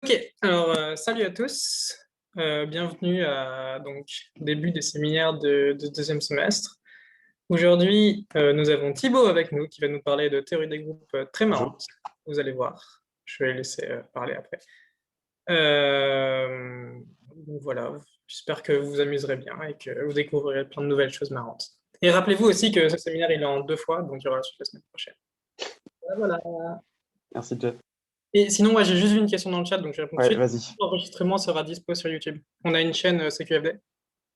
Ok, alors salut à tous. Bienvenue à début des séminaires de deuxième semestre. Aujourd'hui, nous avons Thibaut avec nous qui va nous parler de théorie des groupes très Bonjour. marrante. Vous allez voir. Je vais laisser parler après. Euh, donc voilà, j'espère que vous vous amuserez bien et que vous découvrirez plein de nouvelles choses marrantes. Et rappelez-vous aussi que ce séminaire il est en 2 fois, donc il y aura la suite la semaine prochaine. Voilà. Merci, Jeff. Et sinon, moi, j'ai juste vu une question dans le chat, donc je réponds tout de Ouais, suite. vas-y. L'enregistrement sera dispo sur YouTube. On a une chaîne CQFD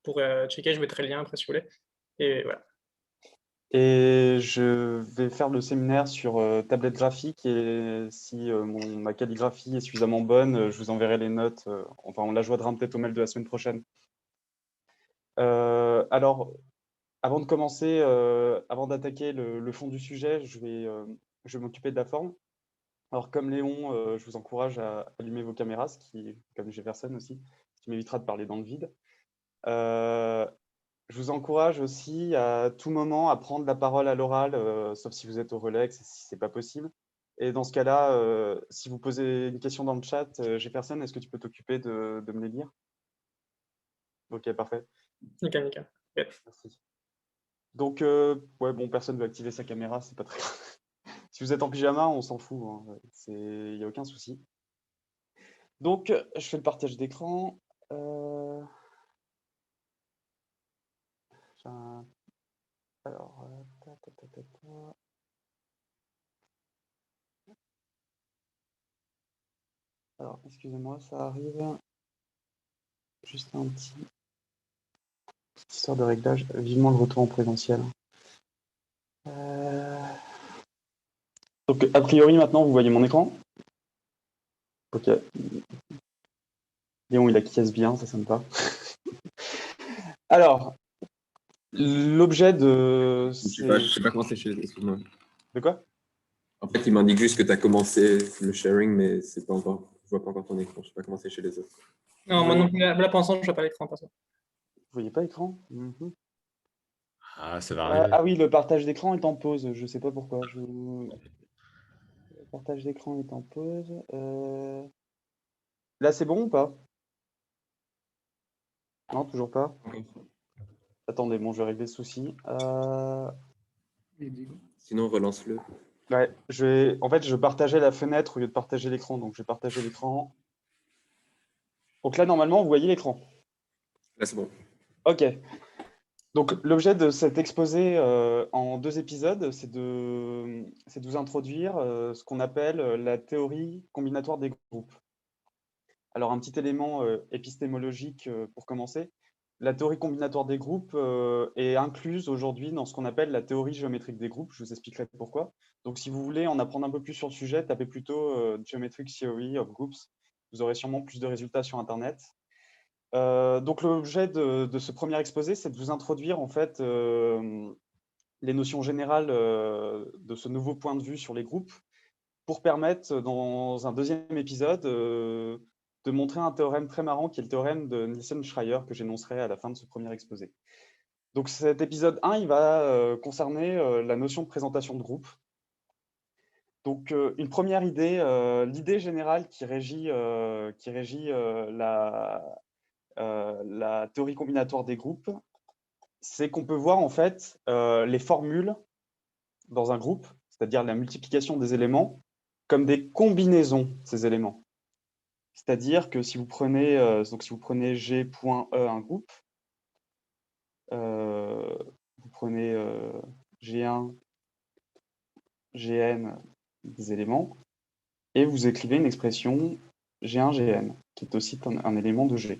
pour checker, je mettrai le lien après si vous voulez. Et voilà. Et je vais faire le séminaire sur tablette graphique et si ma calligraphie est suffisamment bonne, je vous enverrai les notes. Enfin, on la joindra peut-être au mail de la semaine prochaine. Alors, avant de commencer, avant d'attaquer le fond du sujet, je vais m'occuper de la forme. Alors, comme Léon, je vous encourage à allumer vos caméras, comme Jefferson aussi, ce qui m'évitera de parler dans le vide. Je vous encourage aussi à tout moment à prendre la parole à l'oral, sauf si vous êtes au Rolex et si ce n'est pas possible. Et dans ce cas-là, si vous posez une question dans le chat, Jefferson, est-ce que tu peux t'occuper de me les lire? Ok, parfait. Nickel, nickel. Okay. Merci. Donc, ouais, bon, personne ne veut activer sa caméra, c'est pas très grave. Si vous êtes en pyjama, on s'en fout, hein. Il n'y a aucun souci. Donc, je fais le partage d'écran. Alors, alors, excusez-moi, ça arrive. Juste un petit histoire de réglage. Vivement le retour en présentiel. Donc, a priori, maintenant, vous voyez mon écran. Ok. Léon, il acquiesce bien, ça me va. Alors, l'objet de... Je sais pas commencé chez les... Excuse-moi. De quoi? En fait, il m'indique juste que tu as commencé le sharing, mais c'est pas encore... je vois pas encore ton écran. Je sais pas commencé chez les autres. Non, moi non plus, là pour l'instant, je ne vois pas l'écran. Vous voyez pas l'écran? Ah, ça va arriver. Ah oui, le partage d'écran est en pause. Je sais pas pourquoi. Le partage d'écran est en pause. Là, c'est bon ou pas? Non, toujours pas. Attendez, bon, je vais régler ce souci. Sinon, relance-le. Ouais, en fait, je partageais la fenêtre au lieu de partager l'écran. Donc, je vais partager l'écran. Donc là, normalement, vous voyez l'écran. Là, c'est bon. Ok. Donc, l'objet de cet exposé en 2 épisodes, c'est de vous introduire ce qu'on appelle la théorie combinatoire des groupes. Alors, un petit élément épistémologique pour commencer. La théorie combinatoire des groupes est incluse aujourd'hui dans ce qu'on appelle la théorie géométrique des groupes. Je vous expliquerai pourquoi. Donc, si vous voulez en apprendre un peu plus sur le sujet, tapez plutôt Geometric Theory of Groups. Vous aurez sûrement plus de résultats sur Internet. Donc, l'objet de ce premier exposé, c'est de vous introduire en fait les notions générales de ce nouveau point de vue sur les groupes pour permettre, dans un deuxième épisode, de montrer un théorème très marrant qui est le théorème de Nielsen-Schreier que j'énoncerai à la fin de ce premier exposé. Donc cet épisode 1, il va concerner la notion de présentation de groupe. Donc une première idée, l'idée générale qui régit la théorie combinatoire des groupes, c'est qu'on peut voir en fait les formules dans un groupe, c'est-à-dire la multiplication des éléments, comme des combinaisons de ces éléments. C'est-à-dire que si vous prenez, G.E, un groupe, vous prenez G1, Gn des éléments, et vous écrivez une expression G1, Gn, qui est aussi un élément de G,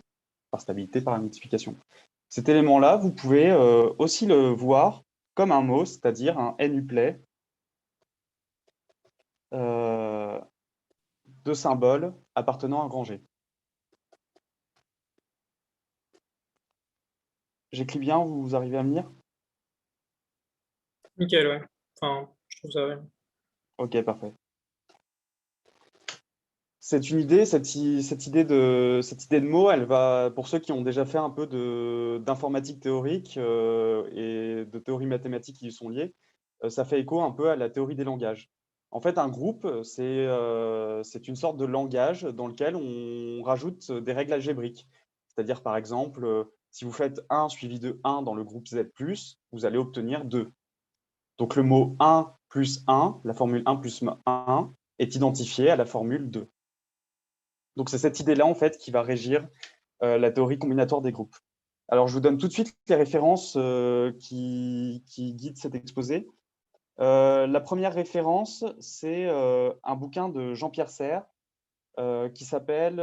par stabilité, par multiplication. Cet élément-là, vous pouvez aussi le voir comme un mot, c'est-à-dire un n-uplet de symboles appartenant à un grand G. J'écris bien, vous arrivez à me lire? Nickel, ouais. Enfin, je trouve ça, ouais. Ok, parfait. C'est une idée, cette idée de mot, elle va, pour ceux qui ont déjà fait un peu d'informatique théorique et de théorie mathématique qui y sont liées, ça fait écho un peu à la théorie des langages. En fait, un groupe, c'est une sorte de langage dans lequel on rajoute des règles algébriques. C'est-à-dire, par exemple, si vous faites 1 suivi de 1 dans le groupe Z+, vous allez obtenir 2. Donc le mot 1 plus 1, la formule 1 plus 1, est identifié à la formule 2. Donc c'est cette idée-là, en fait, qui va régir la théorie combinatoire des groupes. Alors, je vous donne tout de suite les références qui guident cet exposé. La première référence, c'est un bouquin de Jean-Pierre Serre qui s'appelle,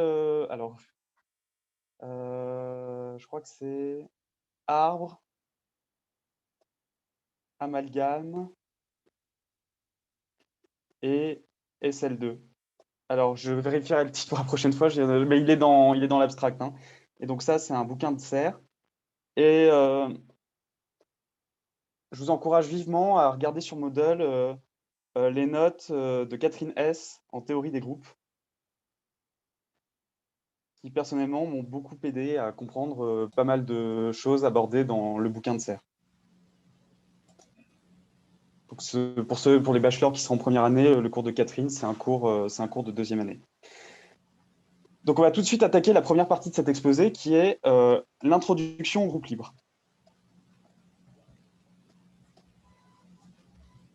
je crois que c'est Arbre, Amalgame et SL2. Alors, je vérifierai le titre pour la prochaine fois, mais il est dans l'abstract, hein. Et donc ça, c'est un bouquin de Serre. Et je vous encourage vivement à regarder sur Moodle les notes de Catherine Hess en théorie des groupes, qui personnellement m'ont beaucoup aidé à comprendre pas mal de choses abordées dans le bouquin de Serre. Donc pour les bachelors qui seront en première année, le cours de Catherine, c'est un cours de deuxième année. Donc on va tout de suite attaquer la première partie de cet exposé qui est l'introduction au groupe libre.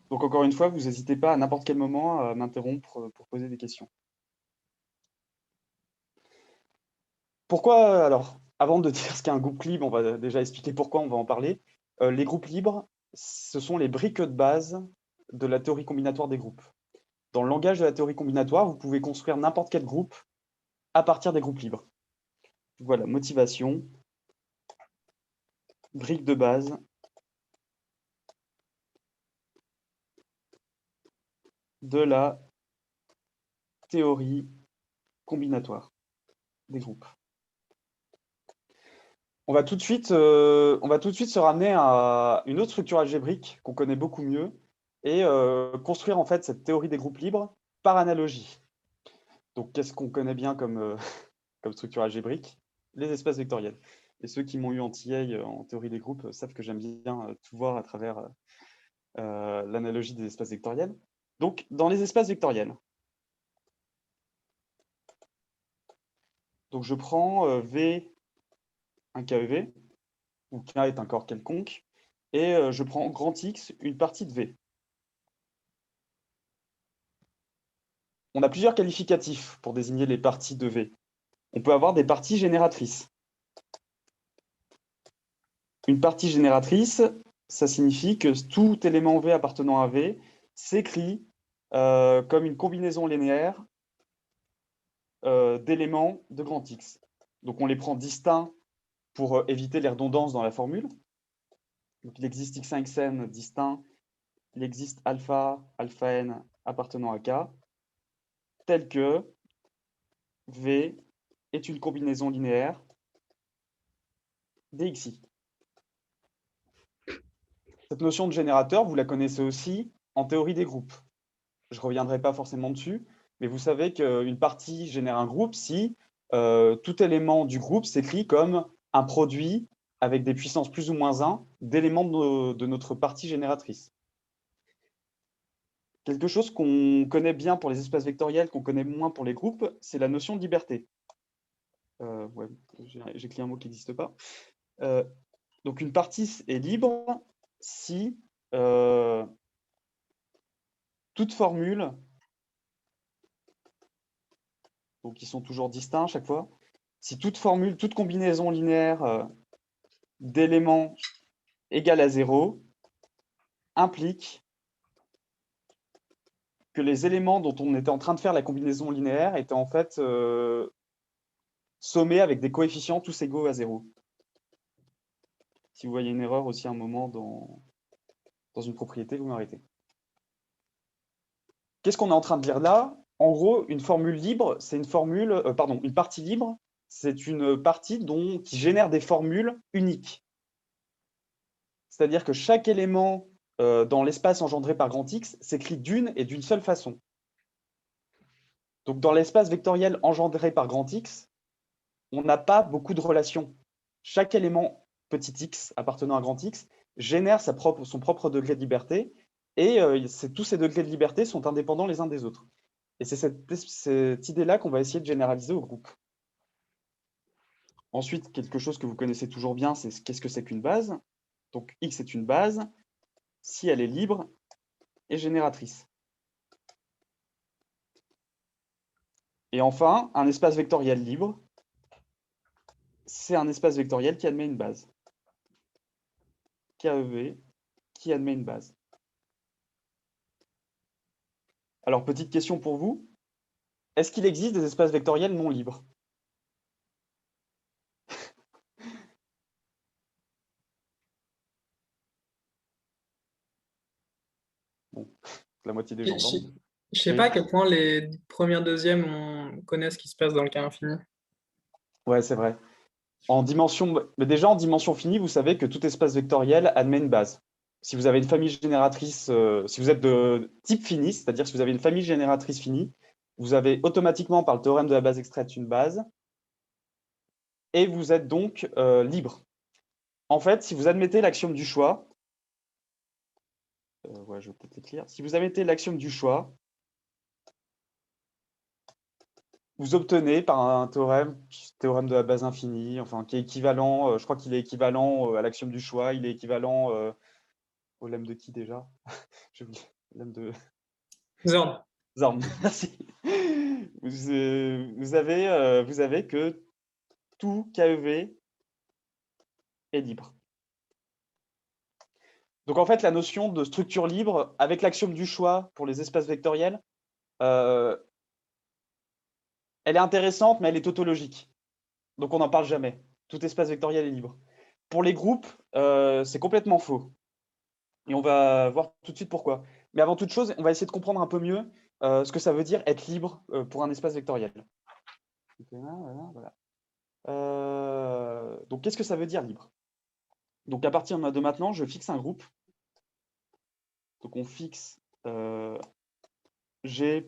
Donc encore une fois, vous n'hésitez pas à n'importe quel moment à m'interrompre pour poser des questions. Pourquoi, alors, avant de dire ce qu'est un groupe libre, on va déjà expliquer pourquoi on va en parler. Les groupes libres, ce sont les briques de base de la théorie combinatoire des groupes. Dans le langage de la théorie combinatoire, vous pouvez construire n'importe quel groupe à partir des groupes libres. Voilà, motivation, briques de base de la théorie combinatoire des groupes. On va tout de suite se ramener à une autre structure algébrique qu'on connaît beaucoup mieux et construire en fait cette théorie des groupes libres par analogie. Donc, qu'est-ce qu'on connaît bien comme structure algébrique? Les espaces vectoriels. Et ceux qui m'ont eu en TA en théorie des groupes savent que j'aime bien tout voir à travers l'analogie des espaces vectoriels. Donc, dans les espaces vectoriels, donc je prends V, un KEV, où K est un corps quelconque, et je prends grand X, une partie de V. On a plusieurs qualificatifs pour désigner les parties de V. On peut avoir des parties génératrices. Une partie génératrice, ça signifie que tout élément V appartenant à V s'écrit comme une combinaison linéaire d'éléments de grand X. Donc on les prend distincts pour éviter les redondances dans la formule. Donc il existe x1, xn distinct, il existe alpha, alpha n appartenant à K, tel que V est une combinaison linéaire dxi. Cette notion de générateur, vous la connaissez aussi en théorie des groupes. Je ne reviendrai pas forcément dessus, mais vous savez qu'une partie génère un groupe si tout élément du groupe s'écrit comme un produit avec des puissances plus ou moins 1 d'éléments de notre partie génératrice. Quelque chose qu'on connaît bien pour les espaces vectoriels, qu'on connaît moins pour les groupes, c'est la notion de liberté. Ouais, j'écris un mot qui n'existe pas. Donc une partie est libre si toute formule, donc ils sont toujours distincts à chaque fois, si toute formule, toute combinaison linéaire d'éléments égale à 0 implique que les éléments dont on était en train de faire la combinaison linéaire étaient en fait sommés avec des coefficients tous égaux à 0. Si vous voyez une erreur aussi à un moment dans une propriété, vous m'arrêtez. Qu'est-ce qu'on est en train de dire là? En gros, une formule libre, c'est une partie libre, c'est une partie qui génère des formules uniques. C'est-à-dire que chaque élément dans l'espace engendré par grand X s'écrit d'une et d'une seule façon. Donc dans l'espace vectoriel engendré par grand X, on n'a pas beaucoup de relations. Chaque élément petit x appartenant à grand X génère son propre degré de liberté et tous ces degrés de liberté sont indépendants les uns des autres. Et c'est cette idée-là qu'on va essayer de généraliser au groupe. Ensuite, quelque chose que vous connaissez toujours bien, c'est qu'est-ce que c'est qu'une base. Donc X est une base si elle est libre et génératrice. Et enfin, un espace vectoriel libre, c'est un espace vectoriel qui admet une base. KEV qui admet une base. Alors, petite question pour vous. Est-ce qu'il existe des espaces vectoriels non libres? Bon, la moitié des Je gens dorment. je sais Oui. pas à quel point les premières, deuxièmes connaissent ce qui se passe dans le cas infini. Ouais, c'est vrai. Mais déjà, en dimension finie, vous savez que tout espace vectoriel admet une base. Si vous avez une famille génératrice, si vous êtes de type fini, c'est-à-dire si vous avez une famille génératrice finie, vous avez automatiquement, par le théorème de la base extraite, une base, et vous êtes donc libre. En fait, si vous admettez l'axiome du choix, ouais, je vais peut-être l'écrire. Si vous admettez l'axiome du choix, vous obtenez par un théorème de la base infinie, enfin qui est équivalent, je crois qu'il est équivalent à l'axiome du choix, il est équivalent au lemme de qui déjà? J'ai oublié. Lemme de Zorn. Zorn, merci. Vous avez que tout KEV est libre. Donc en fait, la notion de structure libre, avec l'axiome du choix pour les espaces vectoriels, elle est intéressante, mais elle est tautologique. Donc on n'en parle jamais. Tout espace vectoriel est libre. Pour les groupes, c'est complètement faux. Et on va voir tout de suite pourquoi. Mais avant toute chose, on va essayer de comprendre un peu mieux ce que ça veut dire être libre pour un espace vectoriel. Voilà. Donc, qu'est-ce que ça veut dire libre? Donc, à partir de maintenant, je fixe un groupe. Donc, on fixe G.E,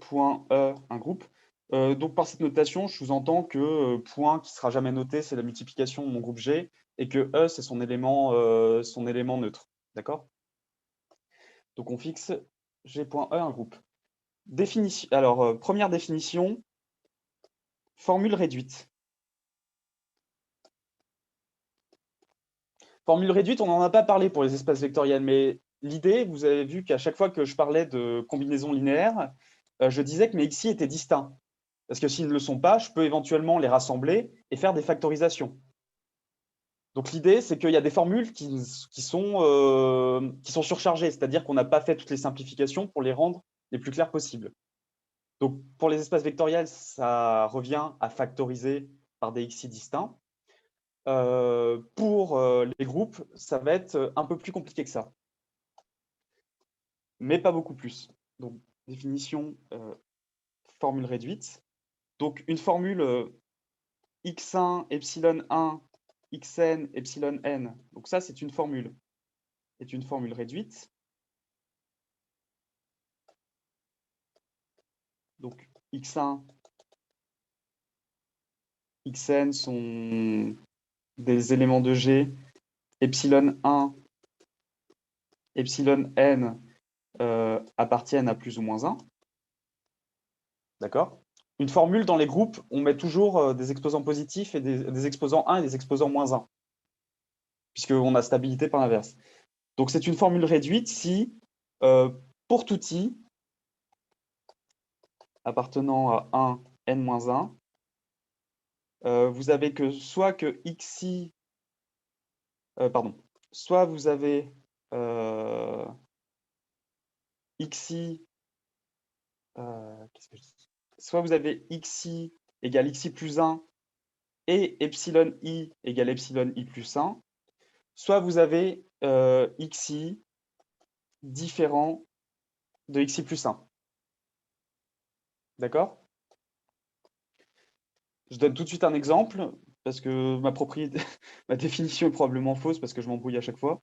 un groupe. Donc, par cette notation, je sous-entends que point qui ne sera jamais noté, c'est la multiplication de mon groupe G, et que E, c'est son élément neutre. D'accord? Donc, on fixe G.E, un groupe. Alors, première définition, formule réduite. Formule réduite, on n'en a pas parlé pour les espaces vectoriels, mais l'idée, vous avez vu qu'à chaque fois que je parlais de combinaisons linéaires, je disais que mes xi étaient distincts. Parce que s'ils ne le sont pas, je peux éventuellement les rassembler et faire des factorisations. Donc l'idée, c'est qu'il y a des formules qui sont surchargées, c'est-à-dire qu'on n'a pas fait toutes les simplifications pour les rendre les plus claires possibles. Donc pour les espaces vectoriels, ça revient à factoriser par des xi distincts. Pour les groupes, ça va être un peu plus compliqué que ça, mais pas beaucoup plus. Donc, définition, formule réduite. Donc, une formule x1, epsilon 1, xn, epsilon n. Donc, ça, c'est une formule réduite. Donc, x1, xn sont des éléments de G. Epsilon 1, epsilon n appartiennent à plus ou moins 1. D'accord? Une formule, dans les groupes, on met toujours des exposants positifs et des exposants 1 et des exposants moins 1, puisqu'on a stabilité par l'inverse. Donc, c'est une formule réduite si, pour tout i appartenant à 1, n-1, vous avez que soit que xi, soit vous avez xi, qu'est-ce que je dis? Soit vous avez xi égale xi plus 1 et epsilon i égale epsilon i plus 1, soit vous avez xi différent de xi plus 1. D'accord? Je donne tout de suite un exemple, parce que ma définition est probablement fausse, parce que je m'embrouille à chaque fois.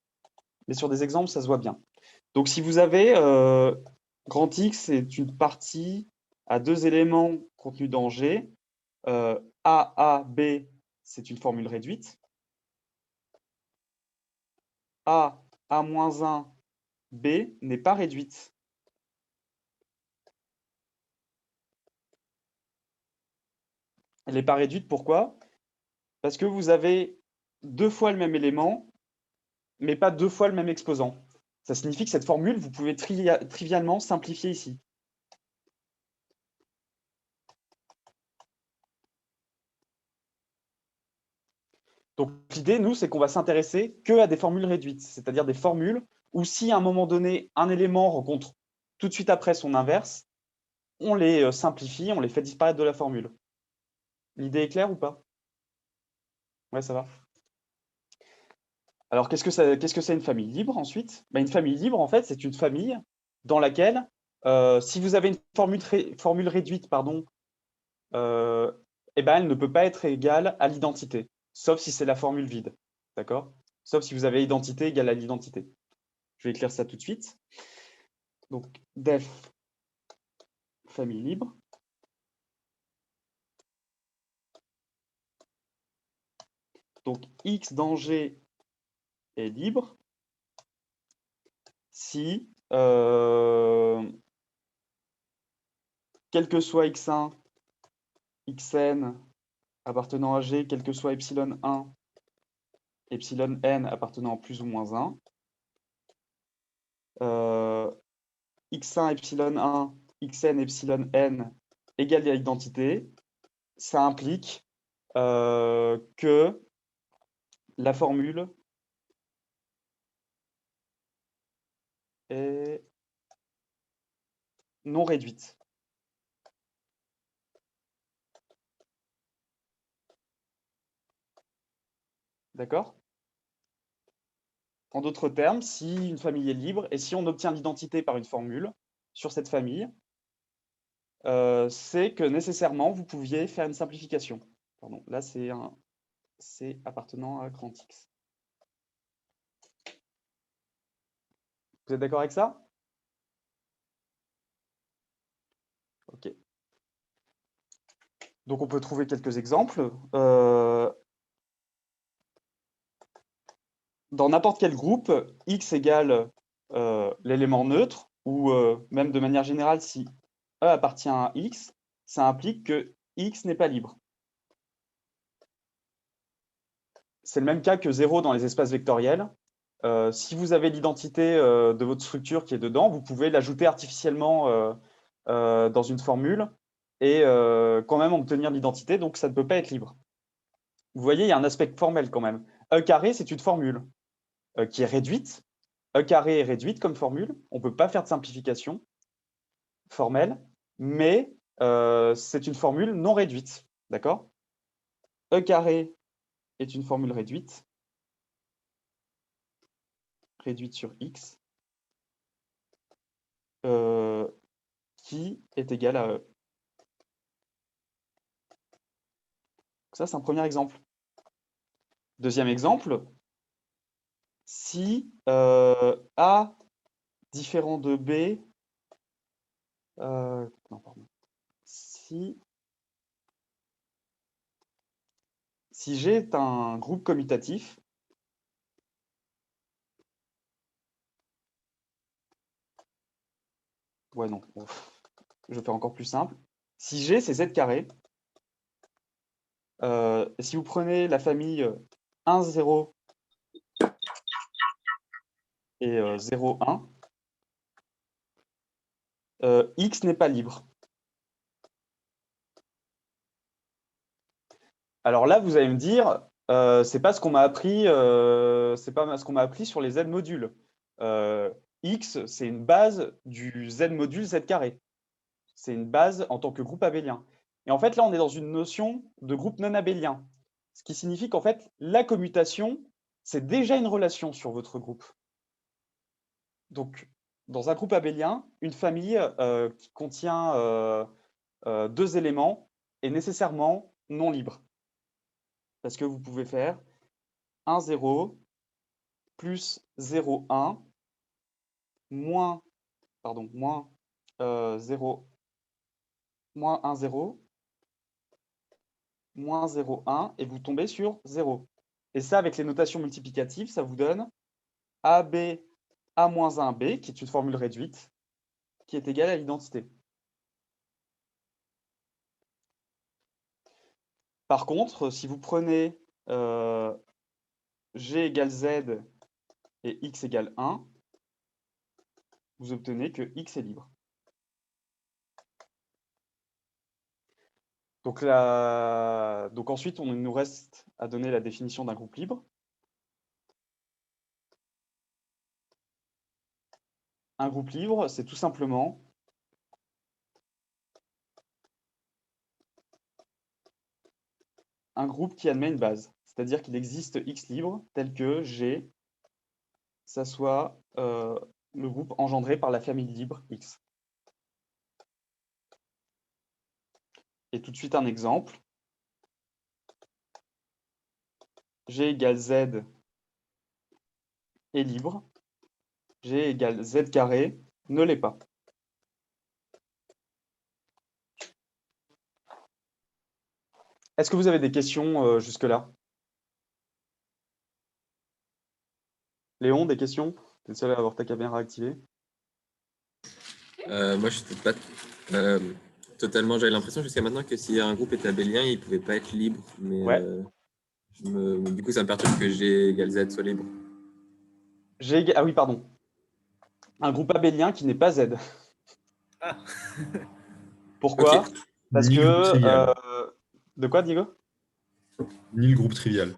Mais sur des exemples, ça se voit bien. Donc si vous avez grand X, c'est une partie à deux éléments contenus dans G. A, B, c'est une formule réduite. A, A-1, B n'est pas réduite. Elle n'est pas réduite, pourquoi? Parce que vous avez 2 fois le même élément, mais pas 2 fois le même exposant. Ça signifie que cette formule, vous pouvez trivialement simplifier ici. Donc l'idée, nous, c'est qu'on va s'intéresser que à des formules réduites, c'est-à-dire des formules où si à un moment donné, un élément rencontre tout de suite après son inverse, on les simplifie, on les fait disparaître de la formule. L'idée est claire ou pas? Ouais, ça va. Alors, qu'est-ce que c'est une famille libre ensuite? Ben, une famille libre, en fait, c'est une famille dans laquelle, si vous avez une formule réduite, pardon, eh ben, elle ne peut pas être égale à l'identité, sauf si c'est la formule vide. D'accord? Sauf si vous avez identité égale à l'identité. Je vais écrire ça tout de suite. Donc, def famille libre. Donc, X dans G est libre si, quel que soit X1, Xn appartenant à G, quel que soit epsilon 1, epsilon n appartenant à plus ou moins 1, x1 epsilon 1, xn epsilon n égale à l'identité, ça implique que la formule est non réduite. D'accord? En d'autres termes, si une famille est libre et si on obtient l'identité par une formule sur cette famille, c'est que nécessairement vous pouviez faire une simplification. Pardon, là c'est appartenant à grand X. Vous êtes d'accord avec ça? Ok. Donc on peut trouver quelques exemples. Dans n'importe quel groupe, X égale l'élément neutre, ou même de manière générale, si E appartient à X, ça implique que X n'est pas libre. C'est le même cas que 0 dans les espaces vectoriels. Si vous avez l'identité de votre structure qui est dedans, vous pouvez l'ajouter artificiellement dans une formule et quand même obtenir l'identité, donc ça ne peut pas être libre. Vous voyez, il y a un aspect formel quand même. E carré, c'est une formule qui est réduite. E carré est réduite comme formule. On ne peut pas faire de simplification formelle, mais c'est une formule non réduite. D'accord? E carré est une formule réduite sur X, qui est égale à E. Ça, c'est un premier exemple. Deuxième exemple, si A différent de B, non, pardon. Si G est un groupe commutatif, ouais, non, je vais faire encore plus simple. Si G, c'est Z carré, si vous prenez la famille 1, 0 et 0, 1, X n'est pas libre. Alors là, vous allez me dire, c'est pas ce qu'on m'a appris, c'est pas ce qu'on m'a appris sur les Z modules. X, c'est une base du Z module Z carré. C'est une base en tant que groupe abélien. Et en fait, là, on est dans une notion de groupe non abélien. Ce qui signifie qu'en fait, la commutation, c'est déjà une relation sur votre groupe. Donc, dans un groupe abélien, une famille qui contient 2 éléments est nécessairement non libre. Parce que vous pouvez faire 1, 0 plus 0, 1 moins, pardon, moins 0, moins 1, 0, moins 0, 1, et vous tombez sur 0. Et ça, avec les notations multiplicatives, ça vous donne AB A moins 1B, qui est une formule réduite, qui est égale à l'identité. Par contre, si vous prenez G égale Z et X égale 1, vous obtenez que X est libre. Donc ensuite, il nous reste à donner la définition d'un groupe libre. Un groupe libre, c'est tout simplement un groupe qui admet une base. C'est-à-dire qu'il existe X libre tel que G, ça soit le groupe engendré par la famille libre X. Et tout de suite un exemple. G égale Z est libre. G égale Z carré ne l'est pas. Est-ce que vous avez des questions jusque-là? Léon, des questions? Tu es le seul à avoir ta caméra activée. Moi, je ne pas totalement. J'avais l'impression jusqu'à maintenant que si un groupe était abélien, il ne pouvait pas être libre. Mais Ouais. du coup, ça me perturbe que G égale Z soit libre. Ah oui, pardon. Un groupe abélien qui n'est pas Z. Ah. Pourquoi? Ok. Parce Ni le groupe que... trivial. de quoi, Diego? Ni le groupe trivial.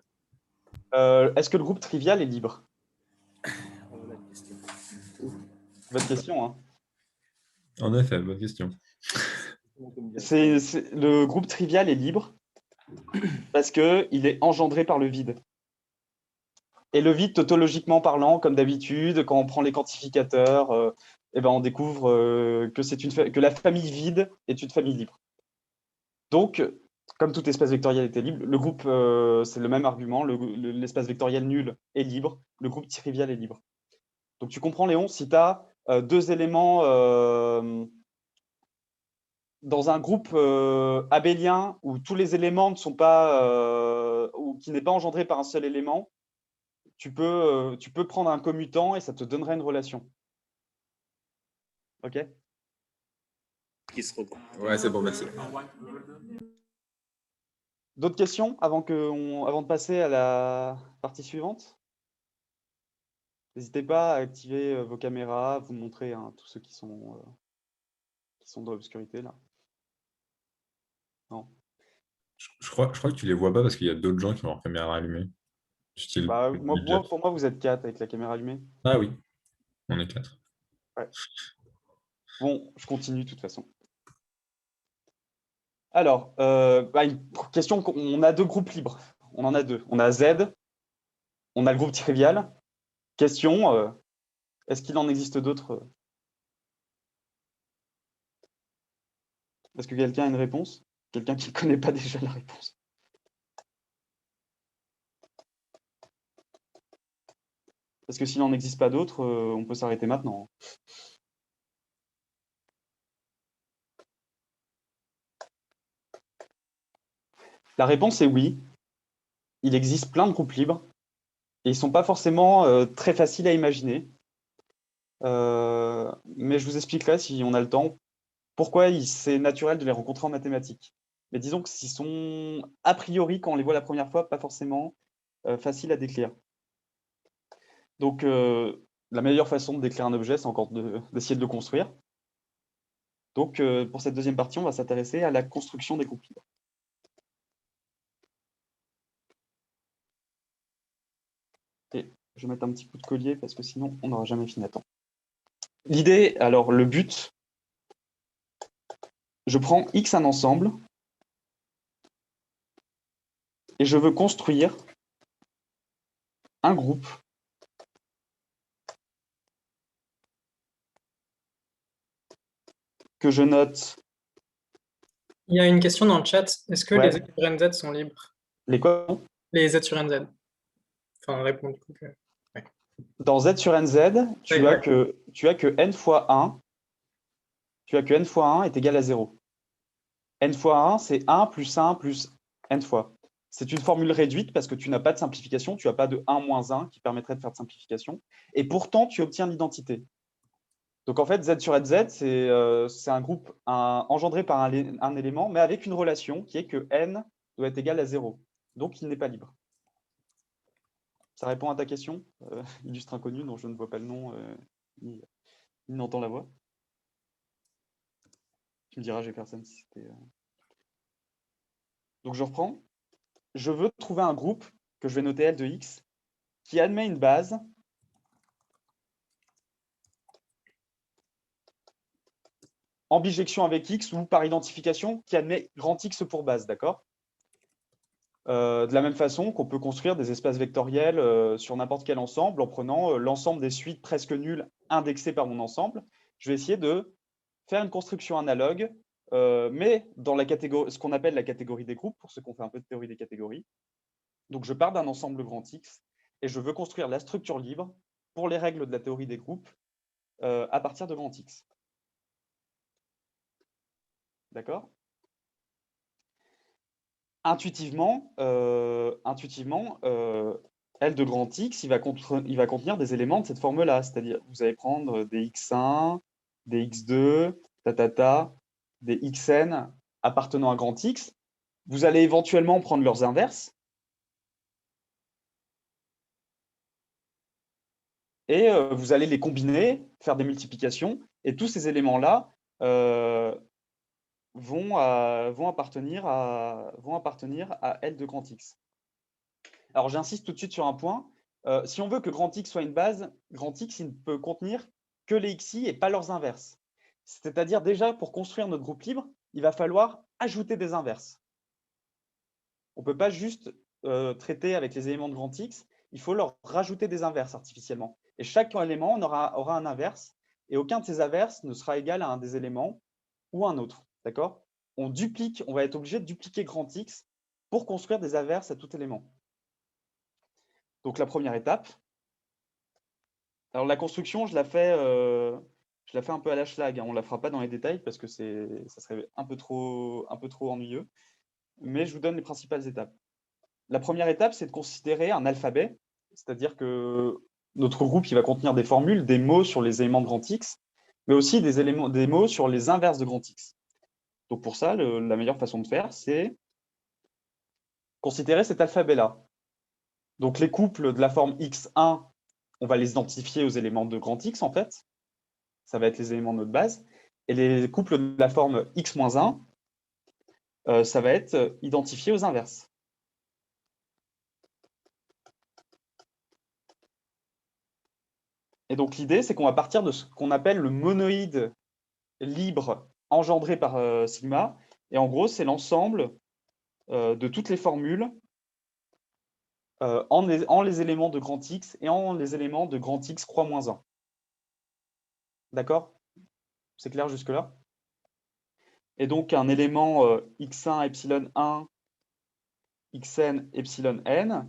Est-ce que le groupe trivial est libre? Bonne question, hein. En effet, bonne question. Le groupe trivial est libre parce qu'il est engendré par le vide. Et le vide, tautologiquement parlant, comme d'habitude, quand on prend les quantificateurs, on découvre que la famille vide est une famille libre. Donc, comme toute espace vectoriel était libre, le groupe, c'est le même argument, l'espace vectoriel nul est libre, le groupe trivial est libre. Donc tu comprends, Léon, si tu as deux éléments dans un groupe abélien où tous les éléments ne sont pas, ou qui n'est pas engendré par un seul élément, tu peux prendre un commutant et ça te donnera une relation. Ok? Qui se regroupe. Ouais, c'est bon, merci. D'autres questions avant de passer à la partie suivante? N'hésitez pas à activer vos caméras, vous montrer tous ceux qui sont dans l'obscurité là. Non. Je crois que tu les vois pas parce qu'il y a d'autres gens qui ont leur caméra allumée. Style Bah, budget. pour moi, vous êtes 4 avec la caméra allumée. Ah oui, on est 4. Ouais. Bon, je continue de toute façon. Alors, une question, on a deux groupes libres. On en a deux. On a Z, on a le groupe trivial. Question, est-ce qu'il en existe d'autres? Est-ce que quelqu'un a une réponse? Quelqu'un qui ne connaît pas déjà la réponse? Parce que s'il n'en existe pas d'autres, on peut s'arrêter maintenant. La réponse est oui. Il existe plein de groupes libres et ils ne sont pas forcément très faciles à imaginer. Mais je vous expliquerai, si on a le temps, pourquoi c'est naturel de les rencontrer en mathématiques. Mais disons que s'ils sont, a priori, quand on les voit la première fois, pas forcément faciles à décrire. Donc, la meilleure façon de décrire un objet, c'est encore d'essayer de le construire. Donc, pour cette deuxième partie, on va s'intéresser à la construction des groupes libres. Et je vais mettre un petit coup de collier parce que sinon, on n'aura jamais fini à temps. L'idée, alors le but, je prends X un ensemble et je veux construire un groupe que je note. Il y a une question dans le chat. Est-ce que Ouais. les Z sur NZ sont libres? Les quoi? Les Z sur NZ. Enfin, répond du coup. Dans Z sur NZ, tu as que n fois 1. Tu as que n fois 1 est égal à 0. N fois 1, c'est 1 plus 1 plus n fois. C'est une formule réduite parce que tu n'as pas de simplification, tu n'as pas de 1 moins 1 qui permettrait de faire de simplification. Et pourtant, tu obtiens l'identité. Donc en fait, Z sur Z, c'est un groupe engendré par un élément, mais avec une relation qui est que n doit être égal à 0. Donc il n'est pas libre. Ça répond à ta question, illustre inconnu dont je ne vois pas le nom ni n'entends la voix. Tu me diras, Jefferson, si c'était... Donc je reprends. Je veux trouver un groupe que je vais noter L de X qui admet une base en bijection avec X ou par identification qui admet grand X pour base, d'accord? De la même façon qu'on peut construire des espaces vectoriels sur n'importe quel ensemble en prenant l'ensemble des suites presque nulles indexées par mon ensemble. Je vais essayer de faire une construction analogue, mais dans la catégorie, ce qu'on appelle la catégorie des groupes, pour ceux qui ont fait un peu de théorie des catégories. Donc, je pars d'un ensemble grand X et je veux construire la structure libre pour les règles de la théorie des groupes à partir de grand X. D'accord? Intuitivement, L de grand X, il va contenir des éléments de cette forme-là. C'est-à-dire, vous allez prendre des X1, des X2, des Xn appartenant à grand X. Vous allez éventuellement prendre leurs inverses. Et vous allez les combiner, faire des multiplications. Et tous ces éléments-là vont appartenir à L de grand X. Alors, j'insiste tout de suite sur un point. Si on veut que grand X soit une base, grand X, il ne peut contenir que les XI et pas leurs inverses. C'est-à-dire, déjà, pour construire notre groupe libre, il va falloir ajouter des inverses. On ne peut pas juste traiter avec les éléments de grand X, il faut leur rajouter des inverses artificiellement. Et chaque élément aura un inverse, et aucun de ces inverses ne sera égal à un des éléments ou un autre. D'accord? On va être obligé de dupliquer grand X pour construire des inverses à tout élément. Donc la première étape. Alors la construction, je la fais un peu à la schlag, hein. On ne la fera pas dans les détails parce que ça serait un peu trop ennuyeux. Mais je vous donne les principales étapes. La première étape, c'est de considérer un alphabet, c'est-à-dire que notre groupe il va contenir des formules, des mots sur les éléments de grand X, mais aussi des mots sur les inverses de grand X. Donc pour ça, la meilleure façon de faire, c'est considérer cet alphabet-là. Donc les couples de la forme X1, on va les identifier aux éléments de grand X, en fait. Ça va être les éléments de notre base. Et les couples de la forme X-1, ça va être identifié aux inverses. Et donc l'idée, c'est qu'on va partir de ce qu'on appelle le monoïde libre engendré par sigma. Et en gros, c'est l'ensemble de toutes les formules en les éléments de grand X et en les éléments de grand X croix moins 1. D'accord? C'est clair jusque-là? Et donc, un élément x1 epsilon 1, xn epsilon n,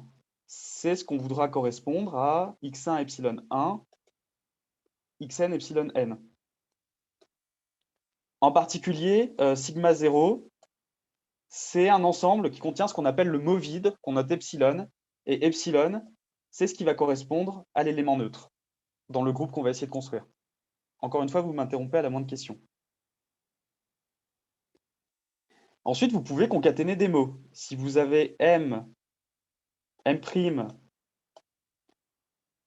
c'est ce qu'on voudra correspondre à x1 epsilon 1, xn epsilon n. En particulier, sigma 0, c'est un ensemble qui contient ce qu'on appelle le mot vide, qu'on note epsilon, et epsilon, c'est ce qui va correspondre à l'élément neutre dans le groupe qu'on va essayer de construire. Encore une fois, vous m'interrompez à la moindre question. Ensuite, vous pouvez concaténer des mots. Si vous avez M'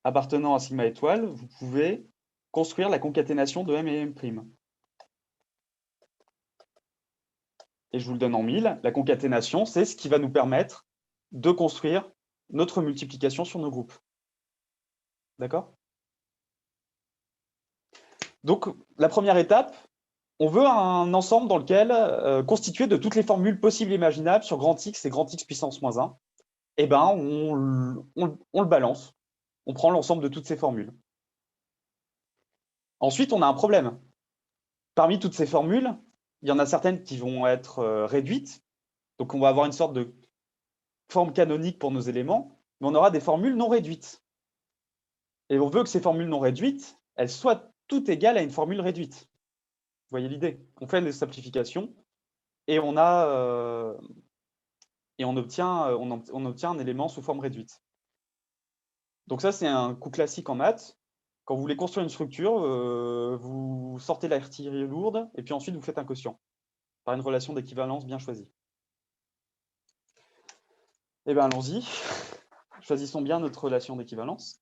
appartenant à sigma étoile, vous pouvez construire la concaténation de M et M'. Et je vous le donne en 1000. La concaténation, c'est ce qui va nous permettre de construire notre multiplication sur nos groupes. D'accord? Donc, la première étape, on veut un ensemble dans lequel, constitué de toutes les formules possibles et imaginables sur grand X et grand X puissance moins 1, eh ben, on le balance. On prend l'ensemble de toutes ces formules. Ensuite, on a un problème. Parmi toutes ces formules, il y en a certaines qui vont être réduites. Donc, on va avoir une sorte de forme canonique pour nos éléments, mais on aura des formules non réduites. Et on veut que ces formules non réduites, elles soient toutes égales à une formule réduite. Vous voyez l'idée? On fait des simplifications et on a et on obtient un élément sous forme réduite. Donc ça, c'est un coup classique en maths. Quand vous voulez construire une structure, vous sortez l'artillerie lourde et puis ensuite vous faites un quotient par une relation d'équivalence bien choisie. Eh bien, allons-y. Choisissons bien notre relation d'équivalence.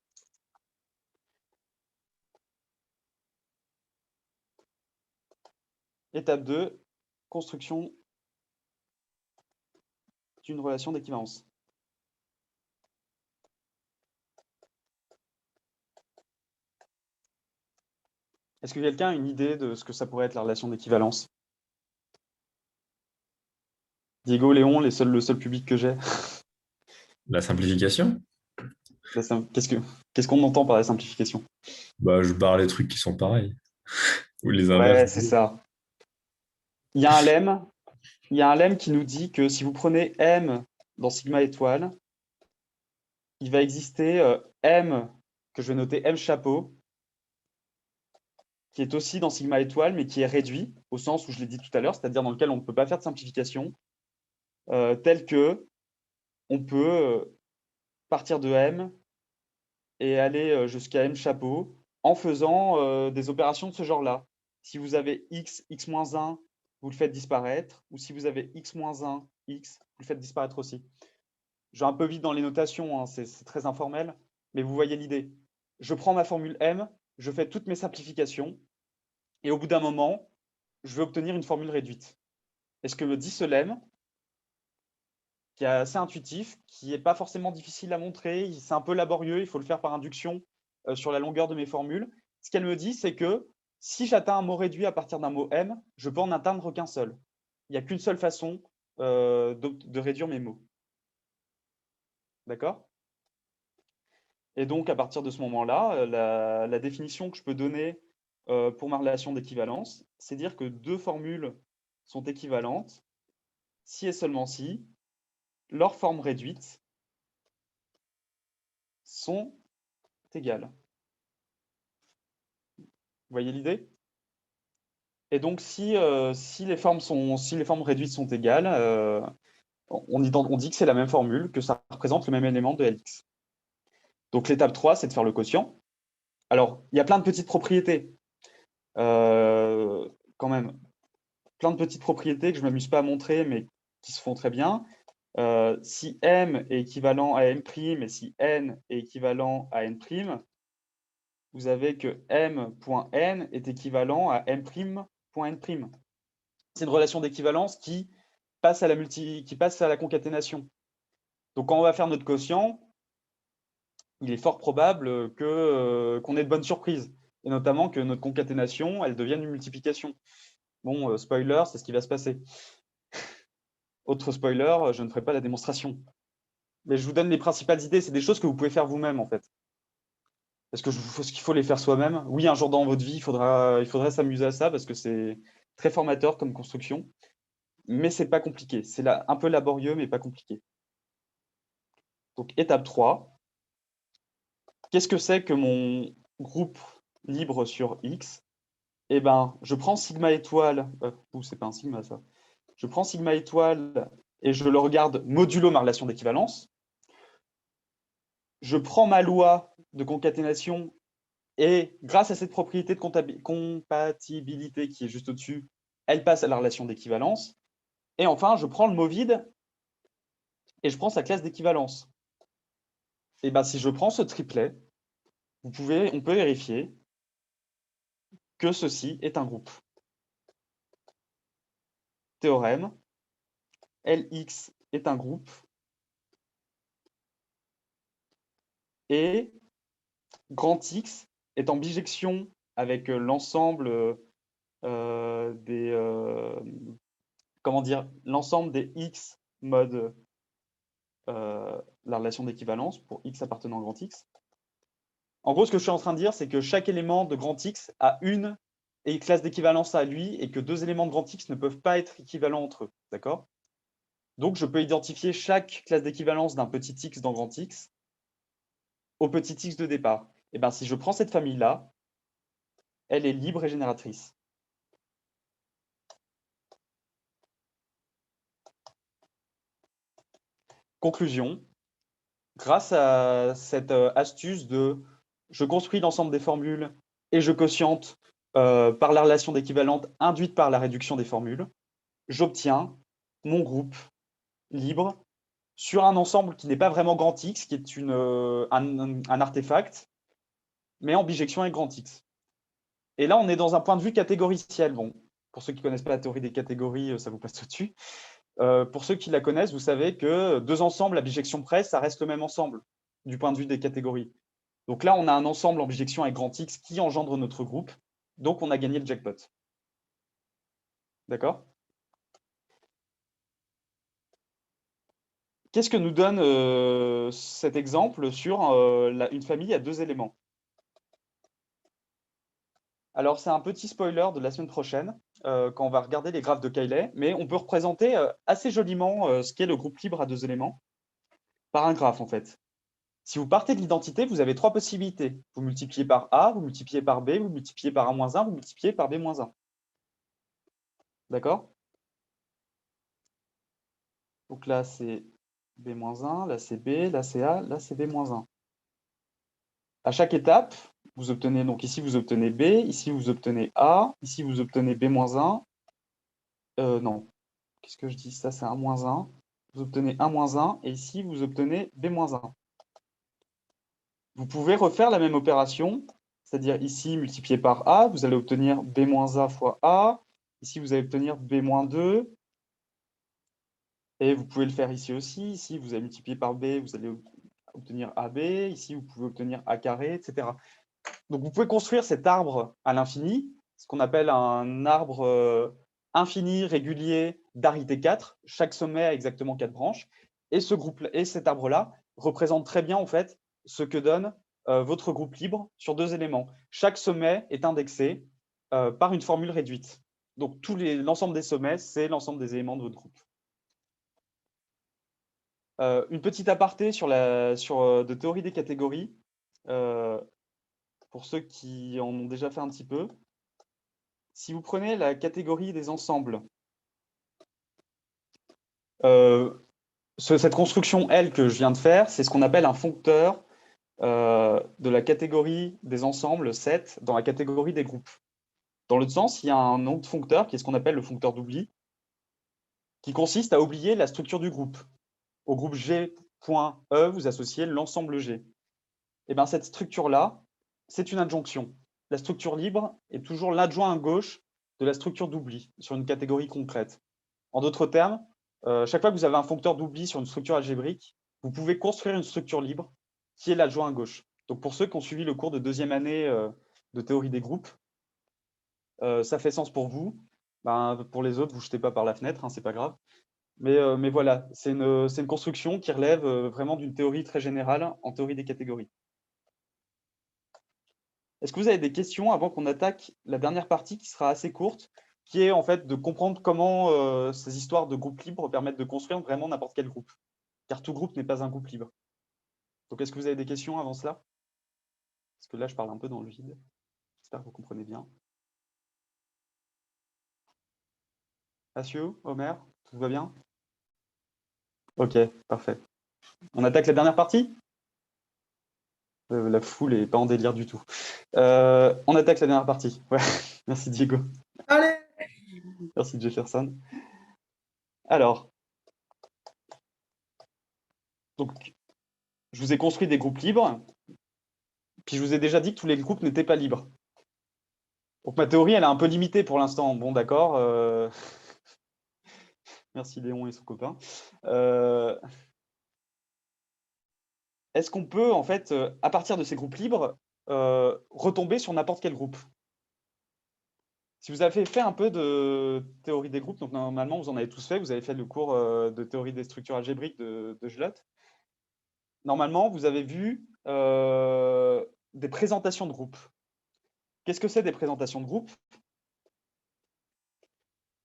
Étape 2, construction d'une relation d'équivalence. Est-ce que quelqu'un a une idée de ce que ça pourrait être la relation d'équivalence? Diego, Léon, le seul public que j'ai. La simplification? Qu'est-ce qu'on entend par la simplification? Bah, je barre les trucs qui sont pareils. Ou les inverses. Ouais, c'est ça. Il y a un lemme qui nous dit que si vous prenez M dans sigma étoile, il va exister M, que je vais noter M chapeau, qui est aussi dans sigma étoile, mais qui est réduit, au sens où je l'ai dit tout à l'heure, c'est-à-dire dans lequel on ne peut pas faire de simplification, tel que on peut partir de M et aller jusqu'à M chapeau en faisant des opérations de ce genre-là. Si vous avez x, x-1, vous le faites disparaître, ou si vous avez x-1, x, vous le faites disparaître aussi. Je vais un peu vite dans les notations, hein, c'est très informel, mais vous voyez l'idée. Je prends ma formule M, je fais toutes mes simplifications, et au bout d'un moment, je vais obtenir une formule réduite. Et ce que me dit ce lemme, qui est assez intuitif, qui n'est pas forcément difficile à montrer, c'est un peu laborieux, il faut le faire par induction sur la longueur de mes formules. Ce qu'elle me dit, c'est que si j'atteins un mot réduit à partir d'un mot M, je peux en atteindre qu'un seul. Il n'y a qu'une seule façon de réduire mes mots. D'accord? Et donc, à partir de ce moment-là, la définition que je peux donner pour ma relation d'équivalence, c'est dire que deux formules sont équivalentes si et seulement si leurs formes réduites sont égales. Vous voyez l'idée? Et donc, si les formes réduites sont égales, on dit que c'est la même formule, que ça représente le même élément de Lx. Donc, l'étape 3, c'est de faire le quotient. Alors, il y a plein de petites propriétés. Quand même, plein de petites propriétés que je ne m'amuse pas à montrer, mais qui se font très bien. Si M est équivalent à M' et si N est équivalent à N', vous avez que M.N est équivalent à M'.N'. C'est une relation d'équivalence qui passe à la concaténation. Donc, quand on va faire notre quotient, il est fort probable qu'on ait de bonnes surprises, et notamment que notre concaténation, elle devienne une multiplication. Bon, spoiler, c'est ce qui va se passer. Autre spoiler, je ne ferai pas la démonstration. Mais je vous donne les principales idées, c'est des choses que vous pouvez faire vous-même, en fait. Est-ce qu'il faut les faire soi-même? Oui, un jour dans votre vie, il faudrait s'amuser à ça, parce que c'est très formateur comme construction. Mais c'est pas compliqué. C'est un peu laborieux, mais pas compliqué. Donc, étape 3. Qu'est-ce que c'est que mon groupe libre sur X? Eh ben, je prends sigma étoile. C'est pas un sigma, ça. Je prends sigma étoile et je le regarde modulo ma relation d'équivalence. Je prends ma loi de concaténation et grâce à cette propriété de compatibilité qui est juste au-dessus, elle passe à la relation d'équivalence. Et enfin, je prends le mot vide et je prends sa classe d'équivalence. Et ben, si je prends ce triplet, on peut vérifier que ceci est un groupe. Théorème, Lx est un groupe et grand X est en bijection avec l'ensemble l'ensemble des X mode la relation d'équivalence pour X appartenant à grand X. En gros, ce que je suis en train de dire, c'est que chaque élément de grand X a une classe d'équivalence à lui et que deux éléments de grand X ne peuvent pas être équivalents entre eux. D'accord? Donc, je peux identifier chaque classe d'équivalence d'un petit x dans grand X au petit x de départ. Et bien, si je prends cette famille-là, elle est libre et génératrice. conclusion, grâce à cette astuce de je construis l'ensemble des formules et je quotiente par la relation d'équivalente induite par la réduction des formules, j'obtiens mon groupe libre sur un ensemble qui n'est pas vraiment grand X, qui est un artefact, mais en bijection avec grand X. Et là, on est dans un point de vue catégoriciel. Bon, pour ceux qui ne connaissent pas la théorie des catégories, ça vous passe au-dessus. Pour ceux qui la connaissent, vous savez que deux ensembles à bijection près, ça reste le même ensemble du point de vue des catégories. Donc là, on a un ensemble en bijection avec grand X qui engendre notre groupe. Donc, on a gagné le jackpot. D'accord? Qu'est-ce que nous donne cet exemple sur une famille à deux éléments? Alors, c'est un petit spoiler de la semaine prochaine, quand on va regarder les graphes de Cayley, mais on peut représenter assez joliment ce qu'est le groupe libre à deux éléments par un graphe, en fait. Si vous partez de l'identité, vous avez trois possibilités. Vous multipliez par A, vous multipliez par B, vous multipliez par A-1, vous multipliez par B-1. D'accord? Donc là, c'est B-1, là, c'est B, là, c'est A, là, c'est B-1. À chaque étape, vous obtenez, donc ici, vous obtenez B, ici, vous obtenez A, ici, vous obtenez B-1. Non, qu'est-ce que je dis? Ça, c'est 1-1. Vous obtenez 1-1, et ici, vous obtenez B-1. Vous pouvez refaire la même opération, c'est-à-dire ici, multiplié par A, vous allez obtenir B-A fois A. Ici, vous allez obtenir B-2. Et vous pouvez le faire ici aussi. Ici, vous allez multiplier par B, vous allez obtenir AB. Ici, vous pouvez obtenir A carré, etc. Donc, vous pouvez construire cet arbre à l'infini, ce qu'on appelle un arbre infini régulier d'arité 4. Chaque sommet a exactement 4 branches. Et cet arbre-là représente très bien, en fait, ce que donne votre groupe libre sur deux éléments. Chaque sommet est indexé par une formule réduite. Donc, l'ensemble des sommets, c'est l'ensemble des éléments de votre groupe. Une petite aparté sur de théorie des catégories, pour ceux qui en ont déjà fait un petit peu. Si vous prenez la catégorie des ensembles, cette construction L que je viens de faire, c'est ce qu'on appelle un foncteur de la catégorie des ensembles 7 dans la catégorie des groupes. Dans l'autre sens, il y a un autre foncteur qui est ce qu'on appelle le foncteur d'oubli, qui consiste à oublier la structure du groupe. Au groupe G.E, vous associez l'ensemble G. Et bien, cette structure-là, c'est une adjonction. La structure libre est toujours l'adjoint à gauche de la structure d'oubli sur une catégorie concrète. En d'autres termes, chaque fois que vous avez un foncteur d'oubli sur une structure algébrique, vous pouvez construire une structure libre qui est l'adjoint à gauche. Donc, pour ceux qui ont suivi le cours de deuxième année de théorie des groupes, ça fait sens pour vous. Ben, pour les autres, vous ne jetez pas par la fenêtre, hein, ce n'est pas grave. Mais voilà, c'est une construction qui relève vraiment d'une théorie très générale en théorie des catégories. Est-ce que vous avez des questions avant qu'on attaque la dernière partie qui sera assez courte, qui est en fait de comprendre comment ces histoires de groupes libres permettent de construire vraiment n'importe quel groupe, car tout groupe n'est pas un groupe libre. Donc, est-ce que vous avez des questions avant cela? Parce que là, je parle un peu dans le vide. J'espère que vous comprenez bien. Mathieu, Omer, tout va bien? Ok, parfait. On attaque la dernière partie? La foule n'est pas en délire du tout. On attaque la dernière partie. Ouais. Merci Diego. Allez! Merci Jefferson. Alors, donc, je vous ai construit des groupes libres, puis je vous ai déjà dit que tous les groupes n'étaient pas libres. Donc ma théorie, elle est un peu limitée pour l'instant. Bon, d'accord. Merci Léon et son copain. Est-ce qu'on peut, en fait, à partir de ces groupes libres, retomber sur n'importe quel groupe? Si vous avez fait un peu de théorie des groupes, donc normalement, vous en avez tous fait, vous avez fait le cours de théorie des structures algébriques de Gelotte. Normalement, vous avez vu des présentations de groupes. Qu'est-ce que c'est des présentations de groupes?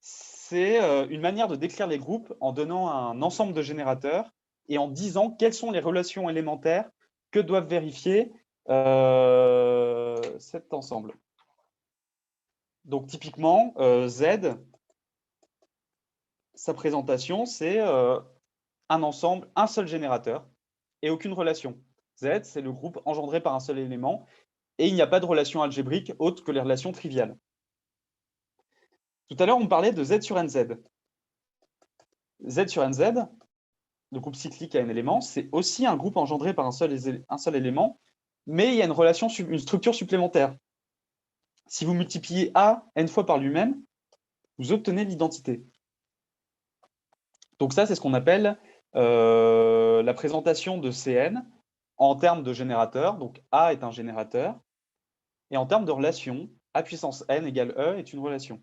C'est une manière de décrire les groupes en donnant un ensemble de générateurs et en disant quelles sont les relations élémentaires que doivent vérifier cet ensemble. Donc, typiquement, Z, sa présentation, c'est un ensemble, un seul générateur et aucune relation. Z, c'est le groupe engendré par un seul élément et il n'y a pas de relation algébrique autre que les relations triviales. Tout à l'heure, on parlait de Z sur NZ. Z sur NZ, le groupe cyclique à n éléments, c'est aussi un groupe engendré par un seul élément, mais il y a une structure supplémentaire. Si vous multipliez A n fois par lui-même, vous obtenez l'identité. Donc ça, c'est ce qu'on appelle la présentation de Cn en termes de générateur. Donc A est un générateur. Et en termes de relation, A puissance n égale E est une relation.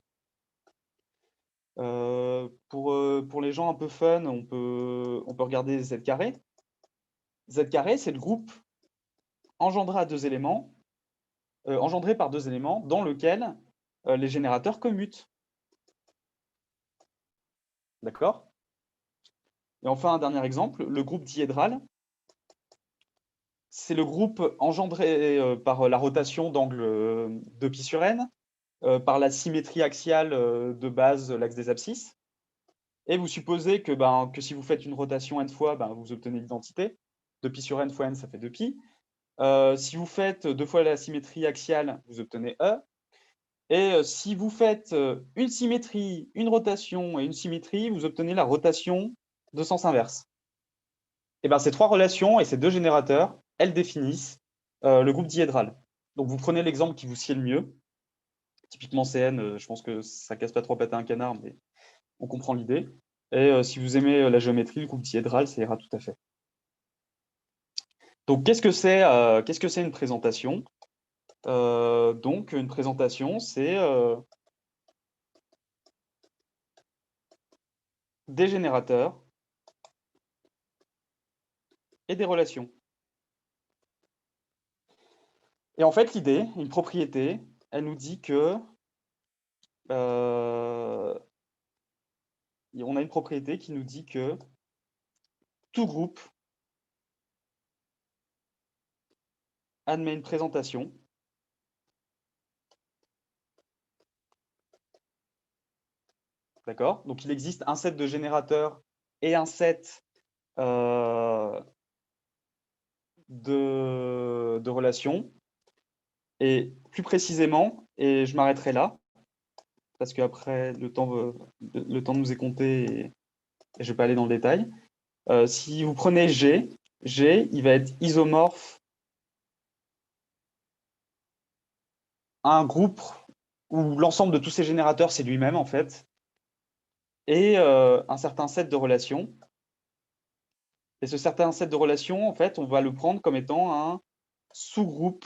Pour les gens un peu fun, on peut regarder Z carré. Z carré, c'est le groupe engendré par deux éléments dans lequel les générateurs commutent. D'accord? Et enfin, un dernier exemple, le groupe diédral. C'est le groupe engendré par la rotation d'angle 2π sur n, par la symétrie axiale de base l'axe des abscisses. Et vous supposez que si vous faites une rotation n fois, vous obtenez l'identité. 2π sur n fois n, ça fait 2π. Si vous faites 2 fois la symétrie axiale, vous obtenez E. Et si vous faites une symétrie, une rotation et une symétrie, vous obtenez la rotation de sens inverse. Et ces trois relations et ces deux générateurs, elles définissent le groupe diédral. Donc vous prenez l'exemple qui vous sied le mieux. Typiquement CN, je pense que ça casse pas trop pattes à un canard, mais on comprend l'idée. Et si vous aimez la géométrie, le groupe diédral, ça ira tout à fait. Donc qu'est-ce que c'est une présentation? Donc une présentation, c'est des générateurs et des relations. Et en fait, l'idée, une propriété, elle nous dit que on a une propriété qui nous dit que tout groupe admet une présentation d'accord? Donc il existe un set de générateurs et un set de relations. Et plus précisément, et je m'arrêterai là, parce qu'après le temps nous est compté et je ne vais pas aller dans le détail. Si vous prenez G, il va être isomorphe à un groupe où l'ensemble de tous ces générateurs, c'est lui-même en fait, et un certain set de relations. Et ce certain set de relations, en fait, on va le prendre comme étant un sous-groupe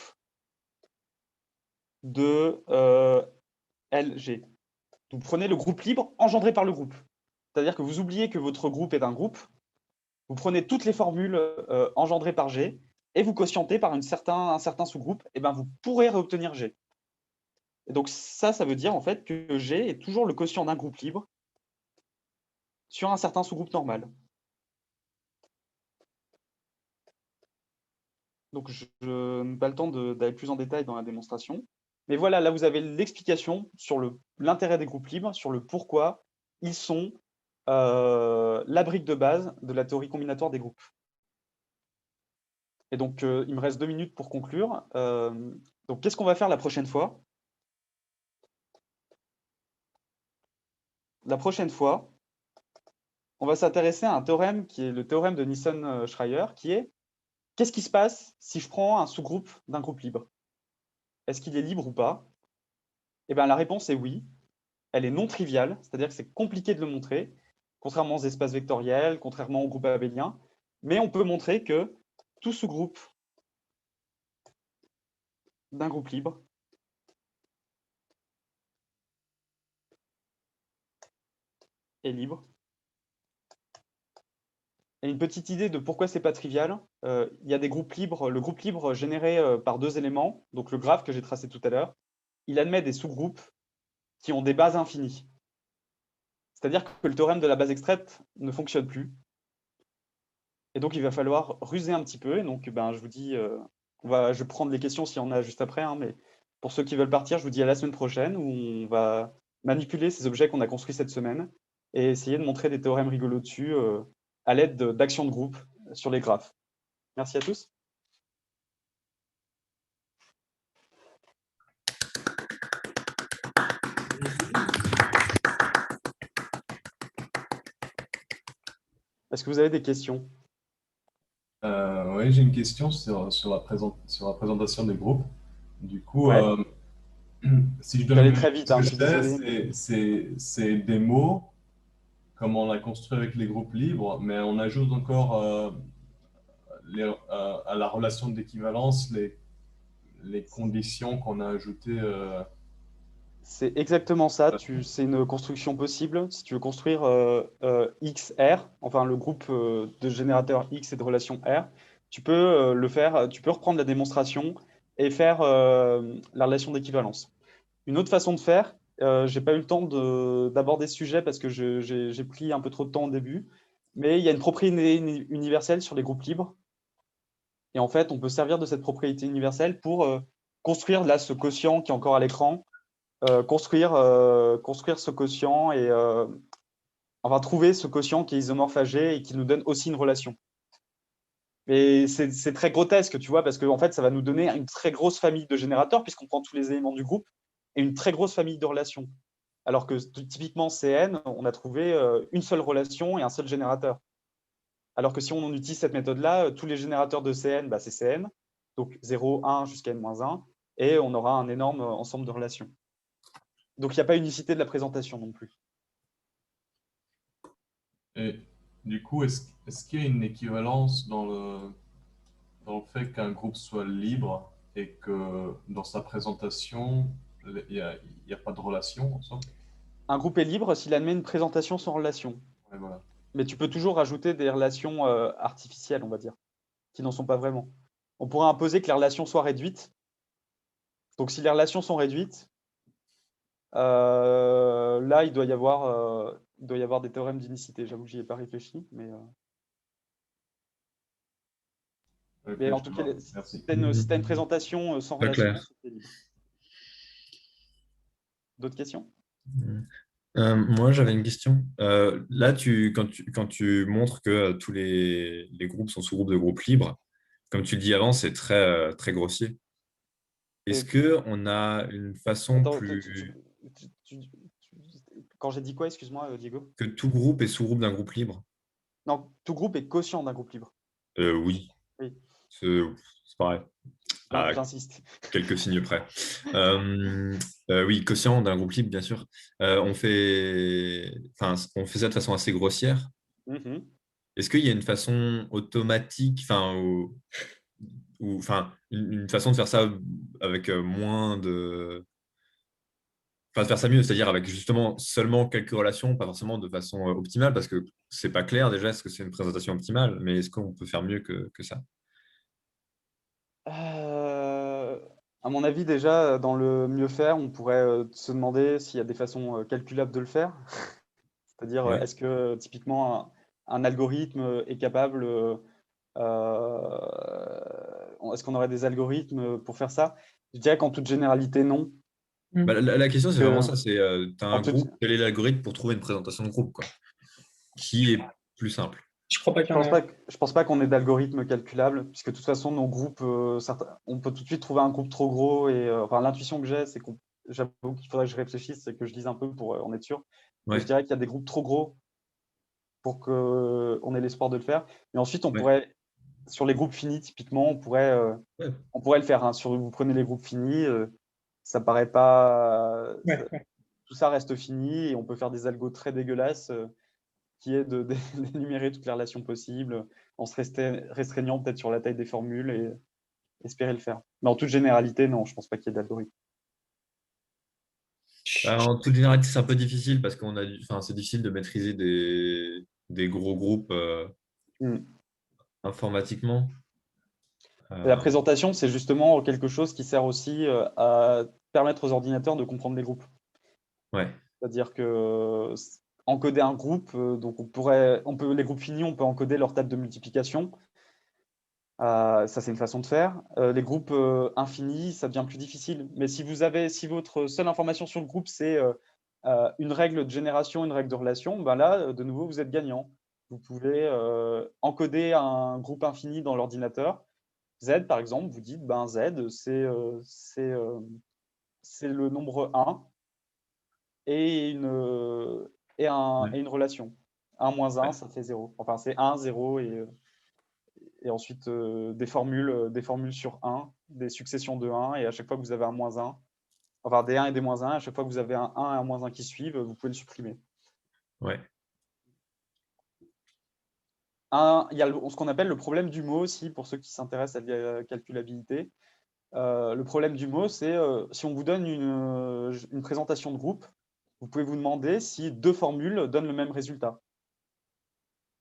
de LG. Vous prenez le groupe libre engendré par le groupe. C'est-à-dire que vous oubliez que votre groupe est un groupe, vous prenez toutes les formules engendrées par G et vous quotientez par un certain sous-groupe, et vous pourrez réobtenir G. Et donc ça veut dire en fait que G est toujours le quotient d'un groupe libre sur un certain sous-groupe normal. Donc je n'ai pas le temps d'aller plus en détail dans la démonstration. Mais voilà, là vous avez l'explication sur l'intérêt des groupes libres, sur le pourquoi ils sont la brique de base de la théorie combinatoire des groupes. Et donc il me reste 2 minutes pour conclure. Donc qu'est-ce qu'on va faire la prochaine fois? La prochaine fois, on va s'intéresser à un théorème qui est le théorème de Nielsen-Schreier, qui est qu'est-ce qui se passe si je prends un sous-groupe d'un groupe libre? Est-ce qu'il est libre ou pas? Eh bien, la réponse est oui. Elle est non triviale, c'est-à-dire que c'est compliqué de le montrer, contrairement aux espaces vectoriels, contrairement au groupe abélien, mais on peut montrer que tout sous-groupe d'un groupe libre est libre. Et une petite idée de pourquoi c'est pas trivial, il y a des groupes libres, le groupe libre généré par deux éléments, donc le graphe que j'ai tracé tout à l'heure, il admet des sous-groupes qui ont des bases infinies. C'est-à-dire que le théorème de la base extraite ne fonctionne plus. Et donc, il va falloir ruser un petit peu. Et donc, je vous dis, je vais prendre les questions s'il y en a juste après, mais pour ceux qui veulent partir, je vous dis à la semaine prochaine où on va manipuler ces objets qu'on a construits cette semaine et essayer de montrer des théorèmes rigolos dessus à l'aide d'actions de groupe sur les graphes. Merci à tous. Est-ce que vous avez des questions? Oui, j'ai une question sur la présentation des groupes. Du coup, Ouais. si je Je donne vais aller une très vite, ce que je suis désolé. c'est des mots, comme on l'a construit avec les groupes libres, mais on ajoute encore à la relation d'équivalence les conditions qu'on a ajoutées. C'est exactement ça. C'est une construction possible. Si tu veux construire XR, enfin le groupe de générateurs X et de relation R, tu peux le faire. Tu peux reprendre la démonstration et faire la relation d'équivalence. Une autre façon de faire, j'ai pas eu le temps d'aborder ce sujet parce que j'ai pris un peu trop de temps au début, mais il y a une propriété universelle sur les groupes libres. Et en fait, on peut servir de cette propriété universelle pour construire là ce quotient qui est encore à l'écran, construire ce quotient et enfin trouver ce quotient qui est isomorphe à G et qui nous donne aussi une relation. Mais c'est très grotesque, tu vois, parce qu'en fait, ça va nous donner une très grosse famille de générateurs puisqu'on prend tous les éléments du groupe et une très grosse famille de relations. Alors que typiquement CN, on a trouvé une seule relation et un seul générateur. Alors que si on utilise cette méthode-là, tous les générateurs de CN, bah, c'est CN, donc 0, 1 jusqu'à n-1, et on aura un énorme ensemble de relations. Donc, il n'y a pas unicité de la présentation non plus. Et du coup, est-ce qu'il y a une équivalence dans le fait qu'un groupe soit libre et que dans sa présentation, il n'y a pas de relation ensemble? Un groupe est libre s'il admet une présentation sans relation. Ouais, voilà. Mais tu peux toujours rajouter des relations artificielles, on va dire, qui n'en sont pas vraiment. On pourrait imposer que les relations soient réduites. Donc, si les relations sont réduites, là, il doit y avoir des théorèmes d'unicité. J'avoue que j'y ai pas réfléchi, mais Ok, en je tout te cas, vois. si Merci. tu as une présentation sans Pas relation, clair. c'est libre. D'autres questions? Moi, j'avais une question. Là, quand tu montres que tous les groupes sont sous-groupes de groupes libres, comme tu le dis avant, c'est très grossier. Est-ce qu'on a une façon Attends, plus quand j'ai dit quoi, excuse-moi, Diego? que tout groupe est sous-groupe d'un groupe libre? Non, tout groupe est quotient d'un groupe libre. Oui, Oui, c'est pareil. À j'insiste. quelques signes près. Oui, quotient d'un groupe libre, bien sûr. On fait ça de façon assez grossière. Mhm. Est-ce qu'il y a une façon automatique, une façon de faire ça avec moins de. Enfin, de faire ça mieux, c'est-à-dire avec justement seulement quelques relations, pas forcément de façon optimale, parce que c'est pas clair déjà, est-ce que c'est une présentation optimale, mais est-ce qu'on peut faire mieux que ça? À mon avis, déjà, dans le mieux faire, on pourrait se demander s'il y a des façons calculables de le faire. C'est-à-dire, Ouais. est-ce que typiquement un algorithme est capable, est-ce qu'on aurait des algorithmes pour faire ça? Je dirais qu'en toute généralité, non. Bah, la question, c'est vraiment Que, ça, c'est tu as en un toute- groupe, quel est l'algorithme pour trouver une présentation de groupe, quoi, qui est plus simple? Je crois pas qu'il y en ait. je pense pas qu'on ait d'algorithme calculable, puisque de toute façon, nos groupes, on peut tout de suite trouver un groupe trop gros. Et enfin, l'intuition que j'ai, c'est j'avoue qu'il faudrait que je réfléchisse et que je lise un peu pour en être sûr. Mais Ouais, je dirais qu'il y a des groupes trop gros pour qu'on ait l'espoir de le faire. Mais ensuite, on ouais, pourrait, sur les groupes finis, typiquement, ouais. on pourrait le faire. Hein. Vous prenez les groupes finis, ça paraît pas. Ouais, ouais. Tout ça reste fini et on peut faire des algos très dégueulasses qui est d'énumérer toutes les relations possibles en se restreignant peut-être sur la taille des formules et espérer le faire. Mais en toute généralité, non, je ne pense pas qu'il y ait d'algorithme. En toute généralité, c'est un peu difficile parce c'est difficile de maîtriser des gros groupes informatiquement. Et la présentation, c'est justement quelque chose qui sert aussi à permettre aux ordinateurs de comprendre les groupes. Ouais. C'est-à-dire que encoder un groupe, donc les groupes finis, on peut encoder leur table de multiplication. Ça, c'est une façon de faire. Les groupes infinis, ça devient plus difficile. Mais si votre seule information sur le groupe, c'est une règle de génération, une règle de relation, ben là, de nouveau, vous êtes gagnant. vous pouvez encoder un groupe infini dans l'ordinateur. Z, par exemple, vous dites, ben, Z, c'est le nombre 1 et une relation. 1 moins 1, ça fait 0. Enfin, c'est 1, 0 et ensuite des formules sur 1, des successions de 1, et à chaque fois que vous avez un moins 1, enfin des 1 et des moins 1, à chaque fois que vous avez un 1 et un moins 1 qui suivent, vous pouvez le supprimer. Ouais. Il y a ce qu'on appelle le problème du mot aussi, pour ceux qui s'intéressent à la calculabilité. Le problème du mot, c'est si on vous donne une présentation de groupe, vous pouvez vous demander si 2 formules donnent le même résultat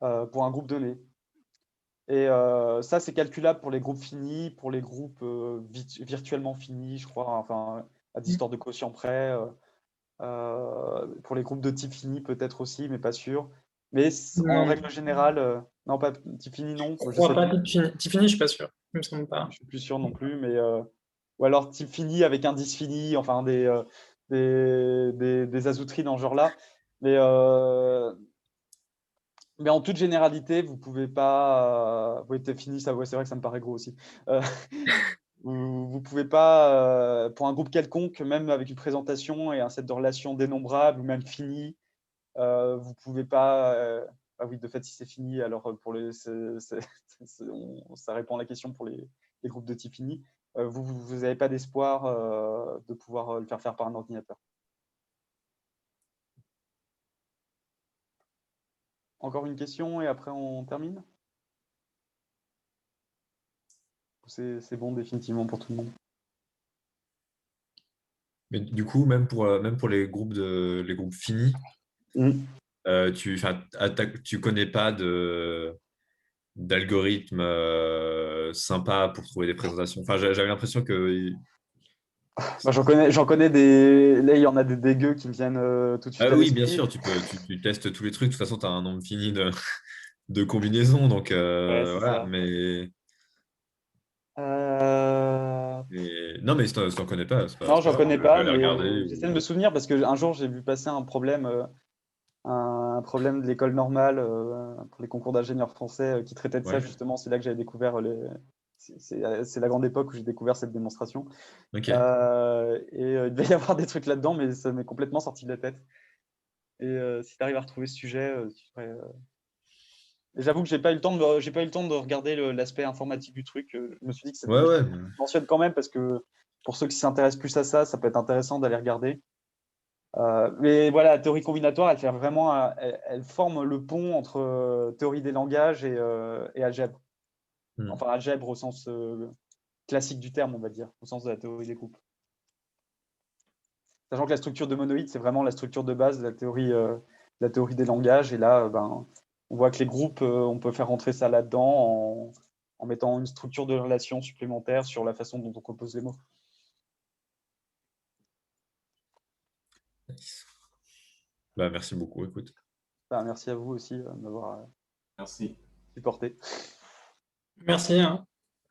pour un groupe donné. Et ça, c'est calculable pour les groupes finis, pour les groupes virtuellement finis, je crois, enfin, à des histoires de quotient près. Pour les groupes de type fini, peut-être aussi, mais pas sûr. Mais en règle générale, non, pas type fini, non. Je crois pas type fini. Type fini, je suis pas sûr. Il me semble pas. Je suis plus sûr non plus, mais ou alors type fini avec indice fini, enfin des azouteries dans ce genre-là. Mais en toute généralité, vous pouvez pas. Oui, t'es fini, ça. Ouais, c'est vrai que ça me paraît gros aussi. Vous pouvez pas, pour un groupe quelconque, même avec une présentation et un set de relations dénombrables ou même fini, vous pouvez pas. Ah oui, de fait, si c'est fini, alors pour ça répond à la question pour les groupes de type fini. Vous n'avez pas d'espoir de pouvoir le faire par un ordinateur. Encore une question et après on termine? C'est bon définitivement pour tout le monde. Mais du coup, même pour les groupes finis, tu connais pas d'algorithme sympa pour trouver des présentations. Enfin, j'avais l'impression que. Bah, j'en connais des. Là, il y en a des dégueux qui me viennent tout de suite Ah à oui, bien l'esprit. sûr, tu testes tous les trucs. De toute façon, tu as un nombre fini de combinaisons. Donc, Ouais, c'est voilà. ça. Non, mais si t'en connais pas, c'est pas Non, j'en grave. connais Je vais pas, aller regarder. mais j'essaie de me souvenir parce qu'un jour, j'ai vu passer un problème de l'école normale pour les concours d'ingénieurs français qui traitait de ça, Ouais, justement. C'est là que j'avais découvert c'est la grande époque où j'ai découvert cette démonstration. ok. Il devait y avoir des trucs là-dedans, mais ça m'est complètement sorti de la tête. Et si tu arrives à retrouver ce sujet, et j'avoue que j'ai pas eu le temps de regarder l'aspect informatique du truc. Je me suis dit que Ouais, ouais. je mentionne quand même parce que pour ceux qui s'intéressent plus à ça, ça peut être intéressant d'aller regarder. Mais voilà, la théorie combinatoire, elle forme le pont entre théorie des langages et algèbre. Enfin, algèbre au sens classique du terme, on va dire, au sens de la théorie des groupes. Sachant que la structure de monoïde, c'est vraiment la structure de base de la théorie des langages. Et là, on voit que les groupes, on peut faire rentrer ça là-dedans en mettant une structure de relation supplémentaire sur la façon dont on compose les mots. Nice. Bah, merci beaucoup, écoute. Merci à vous aussi de m'avoir Merci. supporté. Merci. Hein.